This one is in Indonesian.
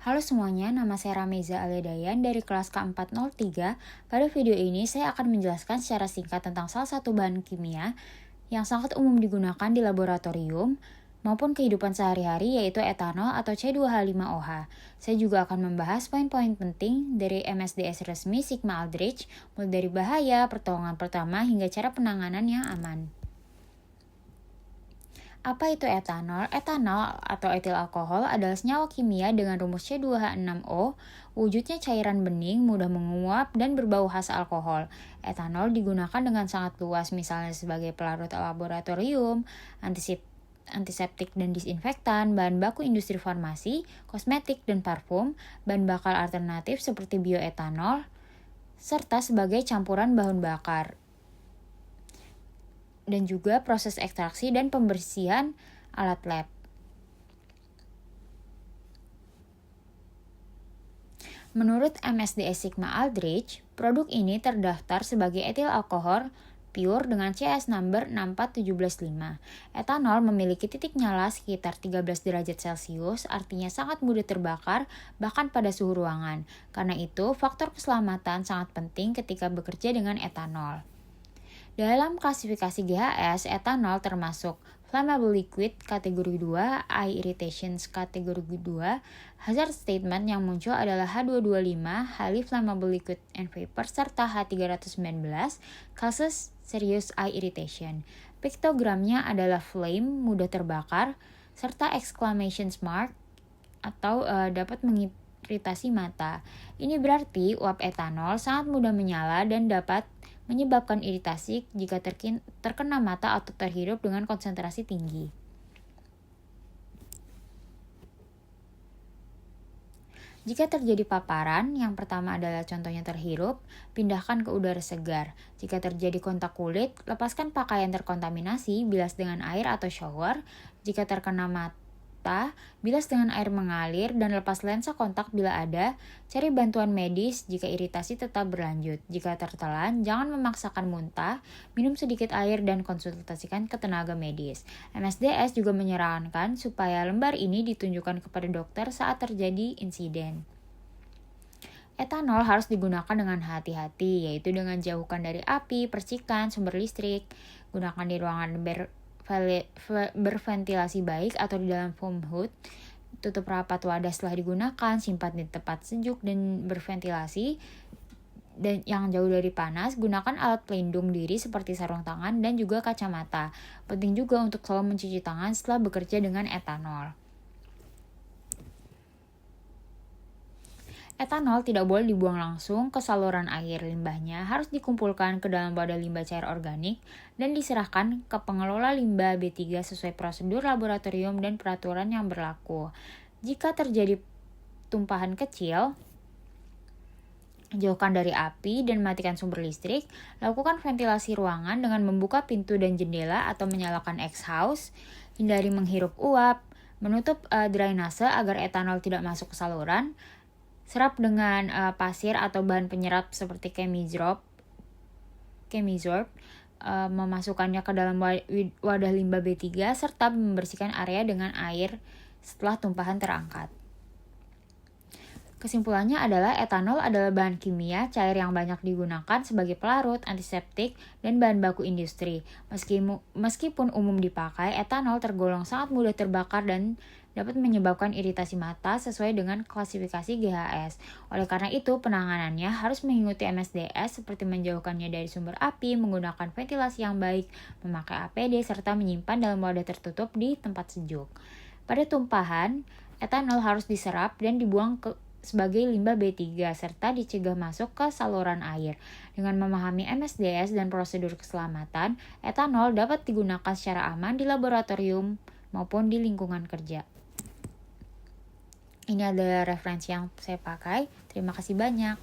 Halo semuanya, nama saya Rameza Aledayan dari kelas K403. Pada video ini saya akan menjelaskan secara singkat tentang salah satu bahan kimia yang sangat umum digunakan di laboratorium maupun kehidupan sehari-hari, yaitu etanol atau C2H5OH. Saya juga akan membahas poin-poin penting dari MSDS resmi Sigma Aldrich, mulai dari bahaya, pertolongan pertama, hingga cara penanganan yang aman. Apa itu etanol? Etanol atau etil alkohol adalah senyawa kimia dengan rumus C2H6O. Wujudnya cairan bening, mudah menguap, dan berbau khas alkohol. Etanol digunakan dengan sangat luas, misalnya sebagai pelarut laboratorium, antiseptik dan disinfektan, bahan baku industri farmasi, kosmetik dan parfum, bahan bakar alternatif seperti bioetanol, serta sebagai campuran bahan bakar, dan juga proses ekstraksi dan pembersihan alat lab. Menurut MSDS Sigma Aldrich, produk ini terdaftar sebagai etil alkohol pure dengan CS number 64175. Etanol memiliki titik nyala sekitar 13 derajat Celcius, artinya sangat mudah terbakar bahkan pada suhu ruangan. Karena itu, faktor keselamatan sangat penting ketika bekerja dengan etanol. Dalam klasifikasi GHS, etanol termasuk flammable liquid kategori 2, eye irritations kategori 2, hazard statement yang muncul adalah H225, highly flammable liquid and vapor, serta H319, causes serious eye irritation. Piktogramnya adalah flame, mudah terbakar, serta exclamation mark atau dapat mengiritasi mata. Ini berarti uap etanol sangat mudah menyala dan dapat menyebabkan iritasi jika terkena mata atau terhirup dengan konsentrasi tinggi. Jika terjadi paparan, yang pertama adalah contohnya terhirup, pindahkan ke udara segar. Jika terjadi kontak kulit, lepaskan pakaian terkontaminasi, bilas dengan air atau shower. Jika terkena mata, bilas dengan air mengalir dan lepas lensa kontak bila ada. Cari bantuan medis jika iritasi tetap berlanjut. Jika tertelan, jangan memaksakan muntah, minum sedikit air dan konsultasikan ke tenaga medis. MSDS juga menyarankan supaya lembar ini ditunjukkan kepada dokter saat terjadi insiden. Etanol harus digunakan dengan hati-hati, yaitu dengan jauhkan dari api, percikan, sumber listrik. Gunakan di ruangan berventilasi baik atau di dalam foam hood. Tutup rapat wadah setelah digunakan, simpan di tempat sejuk dan berventilasi dan yang jauh dari panas. Gunakan alat pelindung diri seperti sarung tangan dan juga kacamata. Penting juga untuk selalu mencuci tangan setelah bekerja dengan etanol. Etanol tidak boleh dibuang langsung ke saluran air. Limbahnya harus dikumpulkan ke dalam wadah limbah cair organik dan diserahkan ke pengelola limbah B3 sesuai prosedur laboratorium dan peraturan yang berlaku. Jika terjadi tumpahan kecil, jauhkan dari api dan matikan sumber listrik. Lakukan ventilasi ruangan dengan membuka pintu dan jendela atau menyalakan exhaust. Hindari menghirup uap. Menutup drainase agar etanol tidak masuk ke saluran. Serap dengan pasir atau bahan penyerap seperti chemizorb, memasukkannya ke dalam wadah limbah B3 serta membersihkan area dengan air setelah tumpahan terangkat. Kesimpulannya adalah etanol adalah bahan kimia cair yang banyak digunakan sebagai pelarut, antiseptik, dan bahan baku industri. Meskipun umum dipakai, etanol tergolong sangat mudah terbakar dan dapat menyebabkan iritasi mata sesuai dengan klasifikasi GHS. Oleh karena itu, penanganannya harus mengikuti MSDS seperti menjauhkannya dari sumber api, menggunakan ventilasi yang baik, memakai APD, serta menyimpan dalam wadah tertutup di tempat sejuk. Pada tumpahan, etanol harus diserap dan dibuang sebagai limbah B3 serta dicegah masuk ke saluran air. Dengan memahami MSDS dan prosedur keselamatan, etanol dapat digunakan secara aman di laboratorium maupun di lingkungan kerja. Ini adalah referensi yang saya pakai. Terima kasih banyak.